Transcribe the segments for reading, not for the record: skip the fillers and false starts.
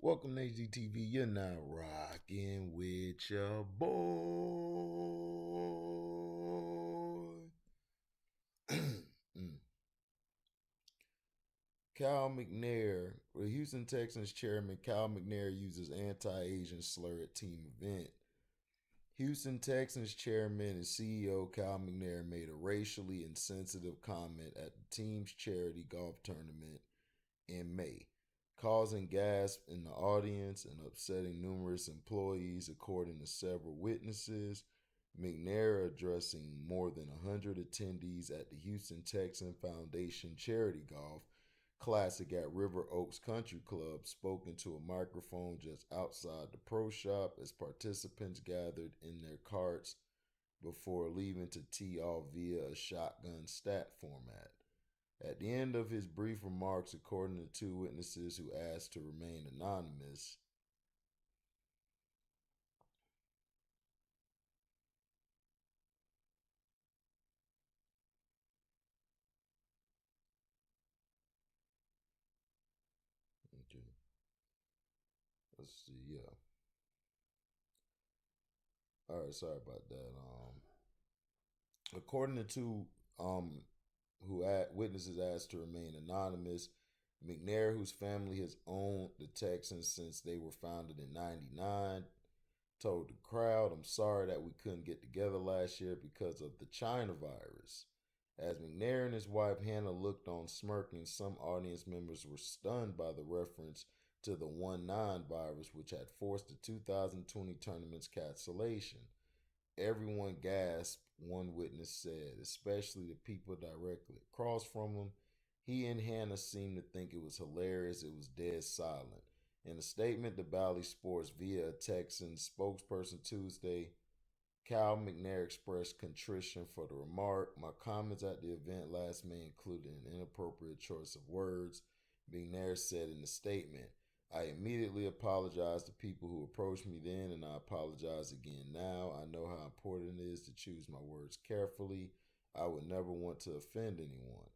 Welcome to HDTV. You're now rocking with your boy. Cal McNair, the Houston Texans chairman Cal McNair uses anti-Asian slur at team event. Houston Texans chairman and CEO Cal McNair made a racially insensitive comment at the team's charity golf tournament in May, causing gasps in the audience and upsetting numerous employees, according to several witnesses. McNair, addressing more than 100 attendees at the Houston Texan Foundation Charity Golf Classic at River Oaks Country Club, spoke into a microphone just outside the pro shop as participants gathered in their carts before leaving to tee off via a shotgun stat format. At the end of his brief remarks, according to two witnesses who asked to remain anonymous, okay, let's see, yeah. All right, sorry about that. According to two witnesses asked to remain anonymous, McNair, whose family has owned the Texans since they were founded in '99, told the crowd, "I'm sorry that we couldn't get together last year because of the China virus." As McNair and his wife Hannah looked on smirking, some audience members were stunned by the reference to the 1-9 virus, which had forced the 2020 tournament's cancellation. Everyone gasped, one witness said, especially the people directly across from him. He and Hannah seemed to think it was hilarious. It was dead silent. In a statement to Bally Sports via a Texans spokesperson Tuesday, Cal McNair expressed contrition for the remark. "My comments at the event last May included an inappropriate choice of words," McNair said in the statement. "I immediately apologized to people who approached me then, and I apologize again now. I know how important it is to choose my words carefully. I would never want to offend anyone."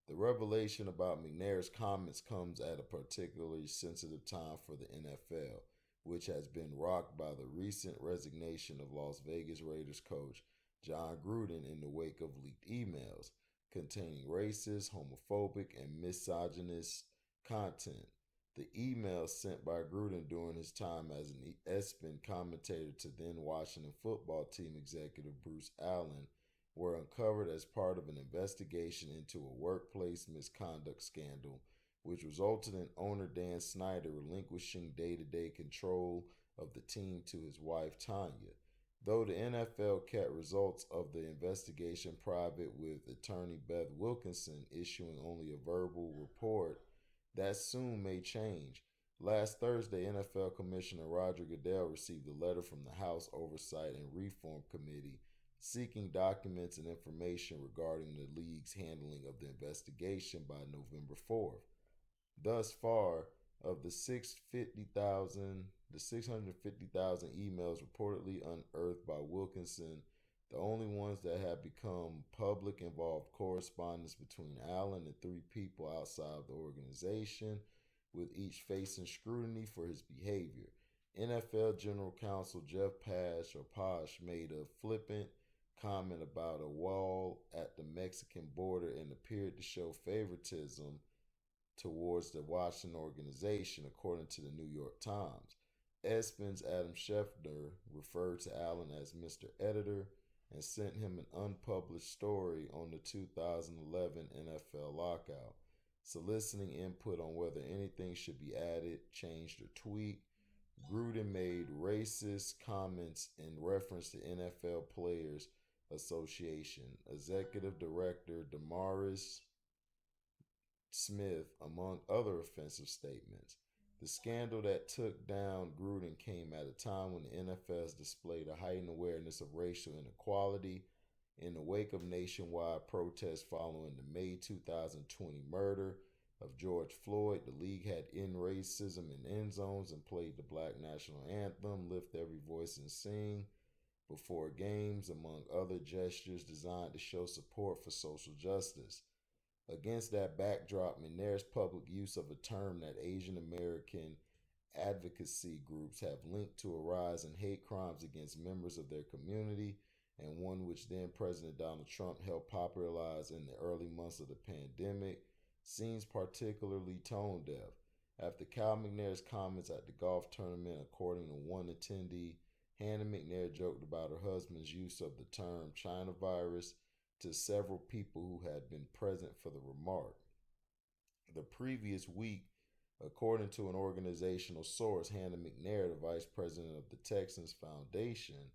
The revelation about McNair's comments comes at a particularly sensitive time for the NFL, which has been rocked by the recent resignation of Las Vegas Raiders coach John Gruden in the wake of leaked emails containing racist, homophobic, and misogynist content. The emails sent by Gruden during his time as an espn commentator to then Washington football team executive Bruce Allen were uncovered as part of an investigation into a workplace misconduct scandal, which resulted in owner Dan Snyder relinquishing day-to-day control of the team to his wife Tanya. Though the NFL kept results of the investigation private, with attorney Beth Wilkinson issuing only a verbal report, that soon may change. Last Thursday, NFL Commissioner Roger Goodell received a letter from the House Oversight and Reform Committee seeking documents and information regarding the league's handling of the investigation by November 4th. Thus far, of the 650,000 emails reportedly unearthed by Wilkinson, the only ones that have become public involved correspondence between Allen and three people outside of the organization, with each facing scrutiny for his behavior. NFL General Counsel Jeff Posh made a flippant comment about a wall at the Mexican border and appeared to show favoritism towards the Washington organization, according to the New York Times. espn's Adam Schefter referred to Allen as Mr. Editor and sent him an unpublished story on the 2011 NFL lockout, soliciting input on whether anything should be added, changed, or tweaked. Gruden made racist comments in reference to NFL Players Association Executive Director Damaris Smith, among other offensive statements. The scandal that took down Gruden came at a time when the NFL has displayed a heightened awareness of racial inequality. In the wake of nationwide protests following the May 2020 murder of George Floyd, the league had end racism in end zones and played the Black National Anthem, Lift Every Voice and Sing, before games, among other gestures designed to show support for social justice. Against that backdrop, McNair's public use of a term that Asian American advocacy groups have linked to a rise in hate crimes against members of their community, and one which then President Donald Trump helped popularize in the early months of the pandemic, seems particularly tone deaf. After Cal McNair's comments at the golf tournament, according to one attendee, Hannah McNair joked about her husband's use of the term China virus to several people who had been present for the remark. The previous week, according to an organizational source, Hannah McNair, the vice president of the Texans Foundation,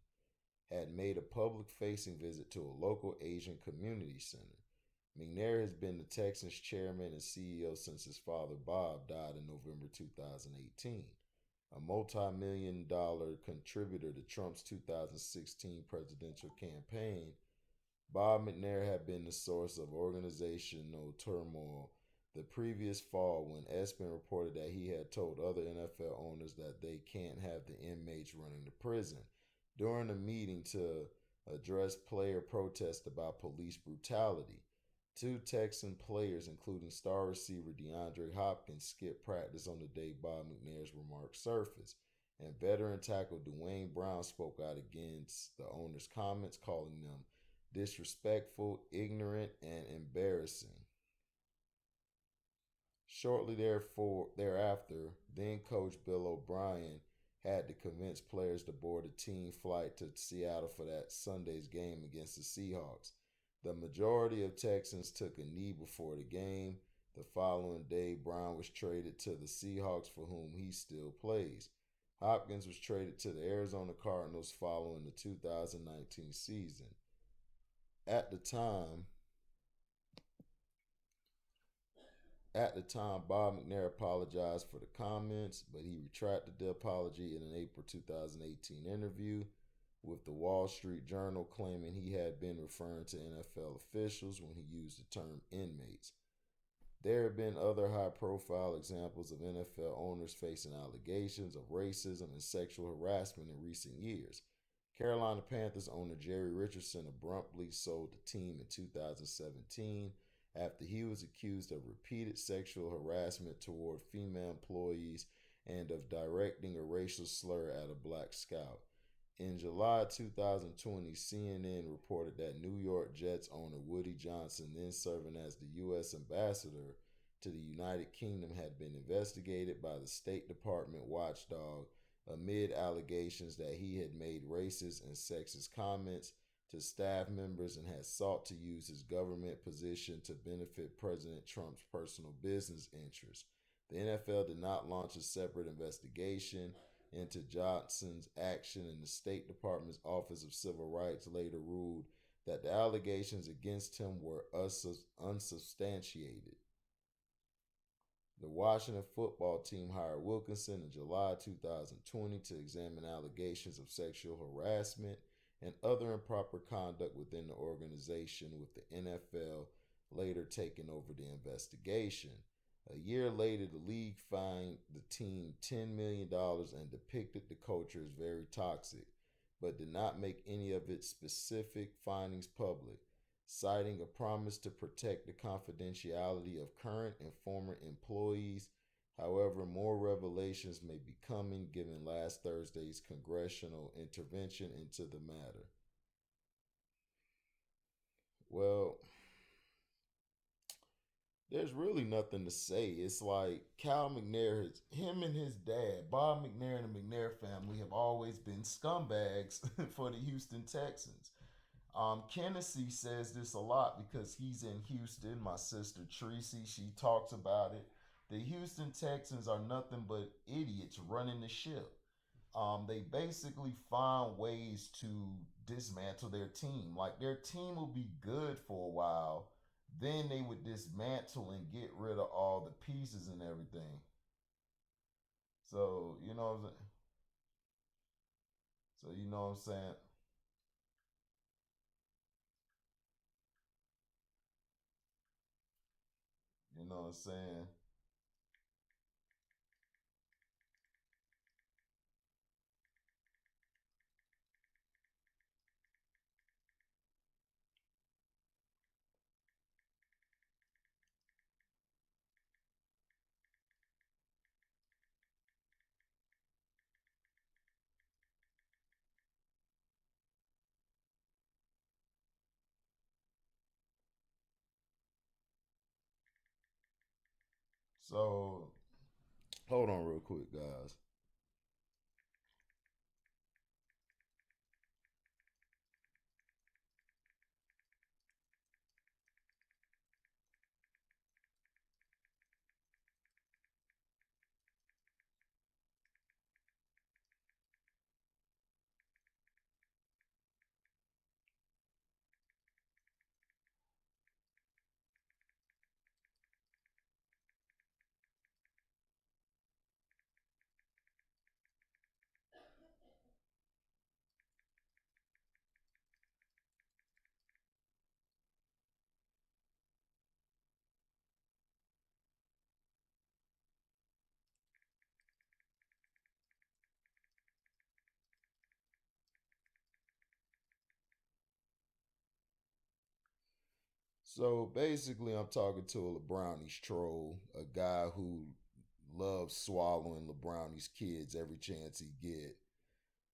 had made a public facing visit to a local Asian community center. McNair has been the Texans chairman and CEO since his father, Bob, died in November 2018. A multi-million-dollar contributor to Trump's 2016 presidential campaign, Bob McNair had been the source of organizational turmoil the previous fall when espn reported that he had told other NFL owners that they can't have the inmates running the prison. During a meeting to address player protests about police brutality, two Texan players, including star receiver DeAndre Hopkins, skipped practice on the day Bob McNair's remarks surfaced, and veteran tackle Dwayne Brown spoke out against the owner's comments, calling them disrespectful, ignorant, and embarrassing. Shortly thereafter, then coach Bill O'Brien had to convince players to board a team flight to Seattle for that Sunday's game against the Seahawks. The majority of Texans took a knee before the game. The following day, Brown was traded to the Seahawks, for whom he still plays. Hopkins was traded to the Arizona Cardinals following the 2019 season. At the time, Bob McNair apologized for the comments, but he retracted the apology in an April 2018 interview with the Wall Street Journal, claiming he had been referring to NFL officials when he used the term inmates. There have been other high-profile examples of NFL owners facing allegations of racism and sexual harassment in recent years. Carolina Panthers owner Jerry Richardson abruptly sold the team in 2017 after he was accused of repeated sexual harassment toward female employees and of directing a racial slur at a black scout. In July 2020, CNN reported that New York Jets owner Woody Johnson, then serving as the U.S. ambassador to the United Kingdom, had been investigated by the State Department watchdog amid allegations that he had made racist and sexist comments to staff members and had sought to use his government position to benefit President Trump's personal business interests. The NFL did not launch a separate investigation into Johnson's action, and the State Department's Office of Civil Rights later ruled that the allegations against him were unsubstantiated. The Washington football team hired Wilkinson in July 2020 to examine allegations of sexual harassment and other improper conduct within the organization, with the NFL later taking over the investigation. A year later, the league fined the team $10 million and depicted the culture as very toxic, but did not make any of its specific findings public, citing a promise to protect the confidentiality of current and former employees. However, more revelations may be coming given last Thursday's congressional intervention into the matter. Well, there's really nothing to say. It's like Cal McNair, him and his dad, Bob McNair and the McNair family have always been scumbags for the Houston Texans. Kennedy says this a lot because he's in Houston. My sister Tracy, she talks about it. The Houston Texans are nothing but idiots running the ship. They basically find ways to dismantle their team. Like their team will be good for a while, then they would dismantle and get rid of all the pieces and everything. So you know what I'm saying. So you know what I'm saying. You know what I'm saying. So hold on real quick, guys. So basically, I'm talking to a LeBrownies troll, a guy who loves swallowing LeBrownies kids every chance he get.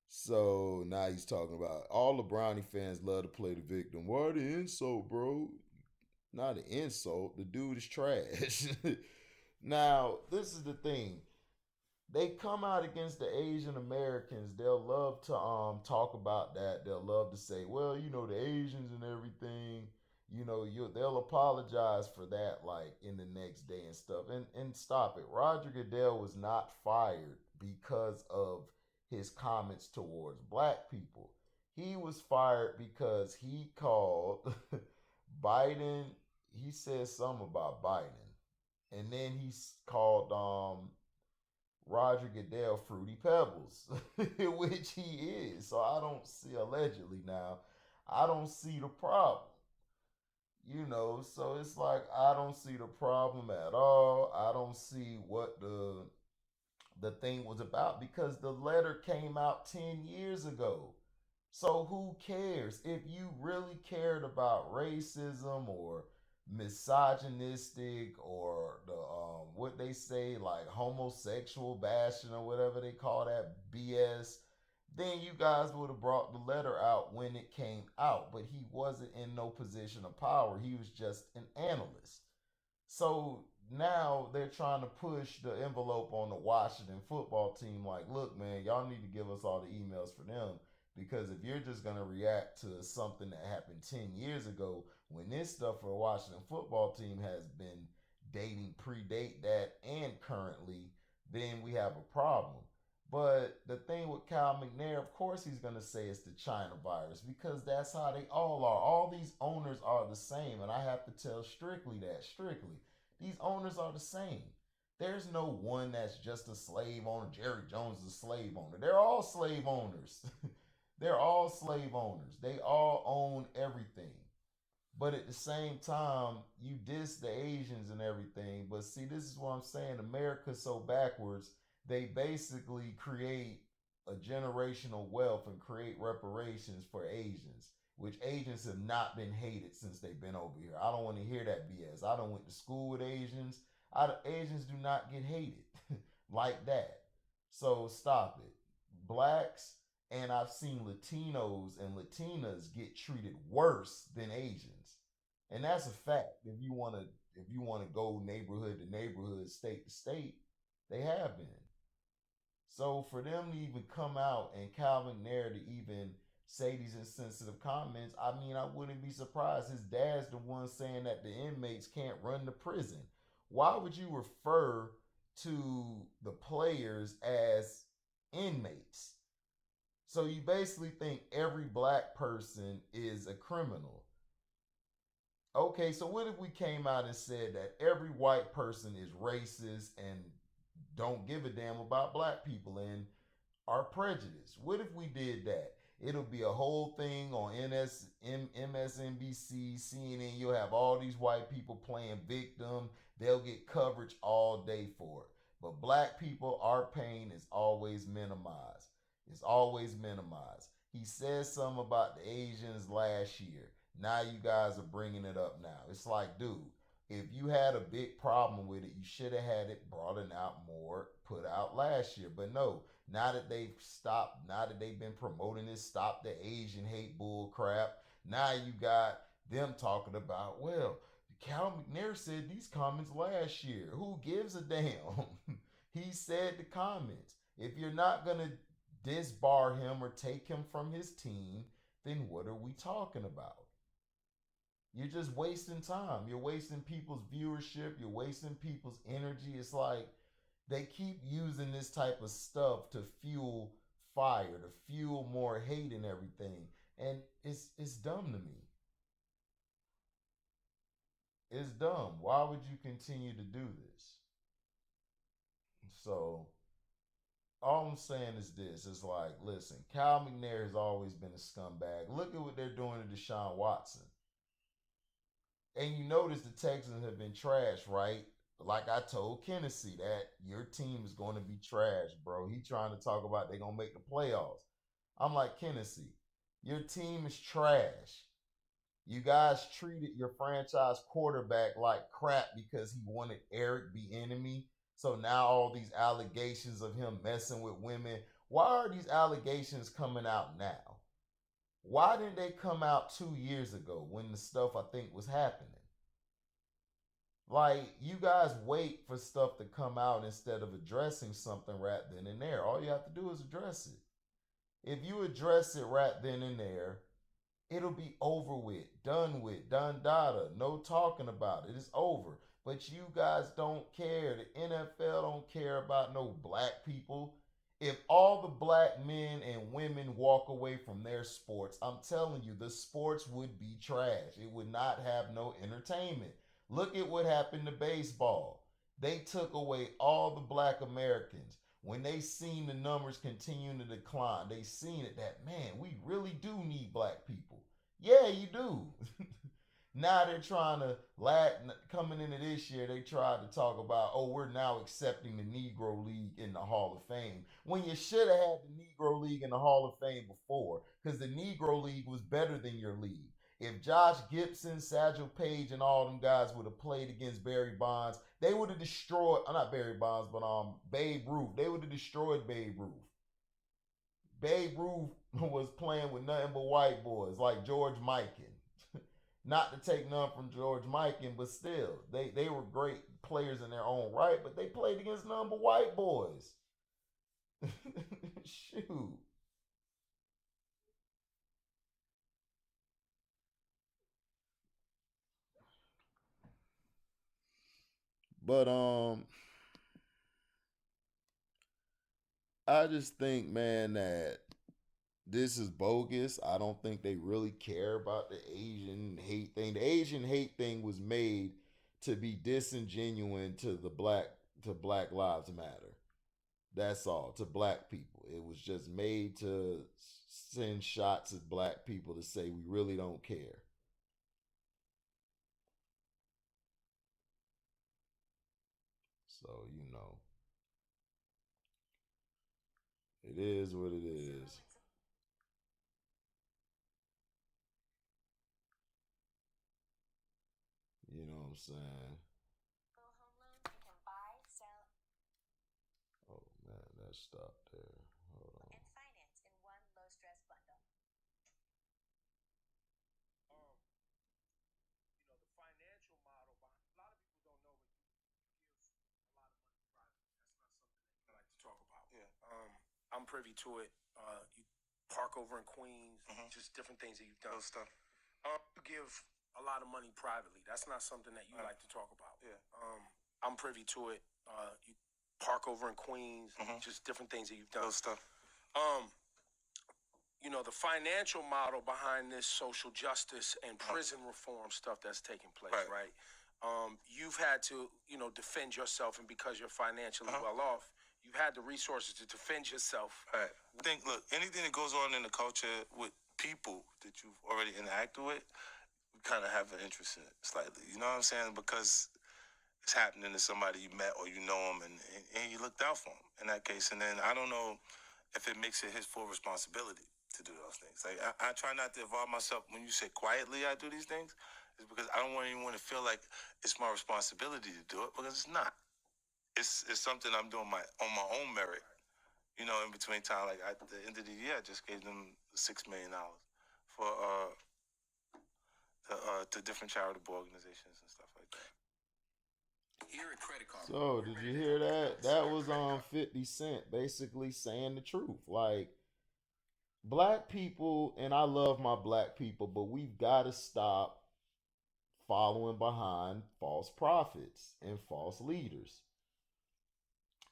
So now he's talking about all the Brownie fans love to play the victim. Why the insult, bro? Not an insult. The dude is trash. Now, this is the thing. They come out against the Asian Americans. They'll love to talk about that. They'll love to say, well, the Asians and everything. They'll apologize for that like in the next day and stuff. And stop it. Roger Goodell was not fired because of his comments towards black people. He was fired because he called Biden. He said something about Biden, and then he called Roger Goodell Fruity Pebbles, which he is. So I don't see, allegedly now, I don't see the problem. So it's like I don't see the problem at all. I don't see what the thing was about because the letter came out 10 years ago. So who cares? If you really cared about racism or misogynistic or the what they say like homosexual bashing or whatever they call that BS, then you guys would have brought the letter out when it came out. But he wasn't in no position of power. He was just an analyst. So now they're trying to push the envelope on the Washington football team. Like, look, man, y'all need to give us all the emails for them because if you're just gonna react to something that happened 10 years ago, when this stuff for the Washington football team has been dating, predate that, and currently, then we have a problem. But the thing with Kyle McNair, of course, he's going to say it's the China virus because that's how they all are. All these owners are the same. And I have to tell Strictly that. Strictly. These owners are the same. There's no one that's just a slave owner. Jerry Jones is a slave owner. They're all slave owners. They're all slave owners. They all own everything. But at the same time, you diss the Asians and everything. But see, this is what I'm saying. America's so backwards. They basically create a generational wealth and create reparations for Asians, which Asians have not been hated since they've been over here. I don't want to hear that BS. I don't went to school with Asians. Asians do not get hated like that. So stop it. Blacks and I've seen Latinos and Latinas get treated worse than Asians, and that's a fact. If you want to go neighborhood to neighborhood, state to state, they have been. So for them to even come out and Calvin Nair to even say these insensitive comments, I mean, I wouldn't be surprised. His dad's the one saying that the inmates can't run the prison. Why would you refer to the players as inmates? So you basically think every black person is a criminal. Okay, so what if we came out and said that every white person is racist and don't give a damn about black people and are prejudiced? What if we did that? It'll be a whole thing on MSNBC, CNN. You'll have all these white people playing victim. They'll get coverage all day for it. But black people, our pain is always minimized. It's always minimized. He said something about the Asians last year. Now you guys are bringing it up now. It's like, dude, if you had a big problem with it, you should have had it brought it out more, put out last year. But no, now that they've stopped, now that they've been promoting this, stop the Asian hate bull crap. Now you got them talking about, well, Cal McNair said these comments last year. Who gives a damn? He said the comments. If you're not going to disbar him or take him from his team, then what are we talking about? You're just wasting time. You're wasting people's viewership. You're wasting people's energy. It's like they keep using this type of stuff to fuel fire, to fuel more hate and everything. And it's dumb to me. It's dumb. Why would you continue to do this? So all I'm saying is this: it's like, listen, Cal McNair has always been a scumbag. Look at what they're doing to Deshaun Watson. And you notice the Texans have been trash, right? Like I told Kennedy, that your team is going to be trash, bro. He trying to talk about they're going to make the playoffs. I'm like, Kennedy, your team is trash. You guys treated your franchise quarterback like crap because he wanted Eric Bieniemy. So now all these allegations of him messing with women. Why are these allegations coming out now? Why didn't they come out 2 years ago when the stuff I think was happening? Like, you guys wait for stuff to come out instead of addressing something right then and there. All you have to do is address it. If you address it right then and there, it'll be over with, done data. No talking about it. It's over. But you guys don't care. The NFL don't care about no black people. If all the black men and women walk away from their sports, I'm telling you, the sports would be trash. It would not have no entertainment. Look at what happened to baseball. They took away all the black Americans. When they seen the numbers continuing to decline, they seen it that, man, we really do need black people. Yeah, you do. Now they're trying to coming into this year. They tried to talk about, oh, we're now accepting the Negro League in the Hall of Fame when you should have had the Negro League in the Hall of Fame before, because the Negro League was better than your league. If Josh Gibson, Satchel Paige, and all them guys would have played against Barry Bonds, they would have destroyed. Not Barry Bonds, but Babe Ruth. They would have destroyed Babe Ruth. Babe Ruth was playing with nothing but white boys like George Mikan. Not to take none from George Mikan, but still, they were great players in their own right, but they played against none but white boys. Shoot. But I just think, man, that this is bogus. I don't think they really care about the Asian hate thing. The Asian hate thing was made to be disingenuous to Black Lives Matter. That's all, to black people. It was just made to send shots at black people to say we really don't care. So, it is what it is. You know what I'm saying? Oh man, that stopped there. Hold on. I like to talk about. Yeah. I'm privy to it. You park over in Queens, just different things that you've done. Those stuff. You give a lot of money privately. That's not something that you like to talk about. Yeah. I'm privy to it. You park over in Queens, just different things that you've done. Those stuff. Um, the financial model behind this social justice and prison reform stuff that's taking place, right? You've had to, defend yourself, and because you're financially well off, you've had the resources to defend yourself. Right. I think, look, anything that goes on in the culture with people that you've already interacted with, we kind of have an interest in it slightly. You know what I'm saying? Because it's happening to somebody you met or you know him, and you looked out for him in that case. And then I don't know if it makes it his full responsibility to do those things. Like I try not to involve myself. When you say quietly I do these things, it's because I don't want anyone to feel like it's my responsibility to do it, because it's not. It's something I'm doing on my own merit. In between time, like at the end of the year, I just gave them $6 million for to different charitable organizations and stuff like that. Here at Credit Card. So, did you hear that? That was on 50 Cent basically saying the truth. Like, black people, and I love my black people, but we've got to stop following behind false prophets and false leaders.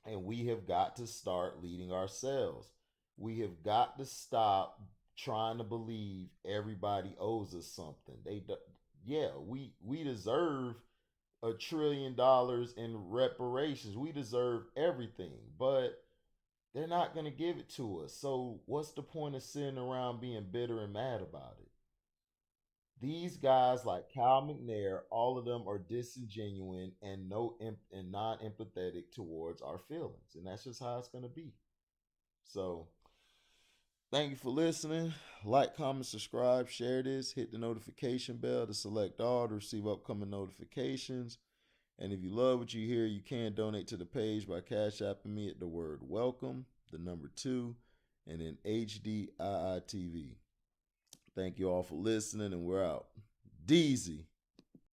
And we have got to start leading ourselves. We have got to stop trying to believe everybody owes us something. We deserve $1 trillion in reparations. We deserve everything, but they're not going to give it to us. So what's the point of sitting around being bitter and mad about it? These guys like Kyle McNair, all of them are disingenuine and and non-empathetic towards our feelings, and that's just how it's going to be. So, thank you for listening. Like, comment, subscribe, share this, hit the notification bell to select all to receive upcoming notifications. And if you love what you hear, you can donate to the page by Cash Apping me at the word welcome, the number 2, and then HDIITV. Thank you all for listening, and we're out. Deezy.